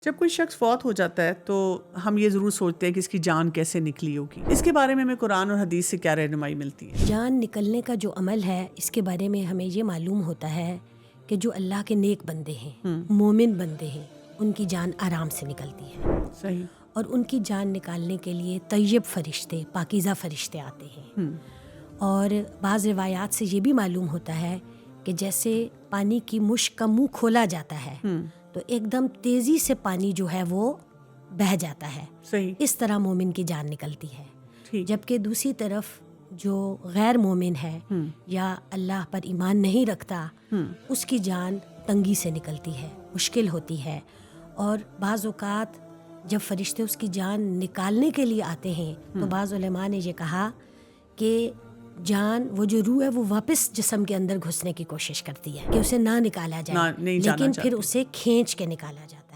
जब कोई शख्स फौत हो जाता है तो हम ये ज़रूर सोचते हैं कि इसकी जान कैसे निकली होगी। इसके बारे में हमें कुरान और हदीस से क्या रहनुमाई मिलती है? जान निकलने का जो अमल है, इसके बारे में हमें ये मालूम होता है कि जो अल्लाह के नेक बंदे हैं, मोमिन बंदे हैं, उनकी जान आराम से निकलती है। सही। और उनकी जान निकालने के लिए तैयब फरिश्ते, पाकीज़ा फरिश्ते आते हैं। और बाज़ रिवायात से ये भी मालूम होता है कि जैसे पानी की मुश्क का मुंह खोला जाता है तो एकदम तेज़ी से पानी जो है वो बह जाता है। सही। इस तरह मोमिन की जान निकलती है। ठीक। जबकि दूसरी तरफ जो गैर मोमिन है या अल्लाह पर ईमान नहीं रखता, उसकी जान तंगी से निकलती है, मुश्किल होती है। और बाज़ औक़ात जब फरिश्ते उसकी जान निकालने के लिए आते हैं तो बाज़ उलमा ने ये कहा कि जान, वो जो रूह है, वो वापस जिस्म के अंदर घुसने की कोशिश करती है कि उसे ना निकाला जाए, नहीं जाना लेकिन फिर चाहती। उसे खींच के निकाला जाता है।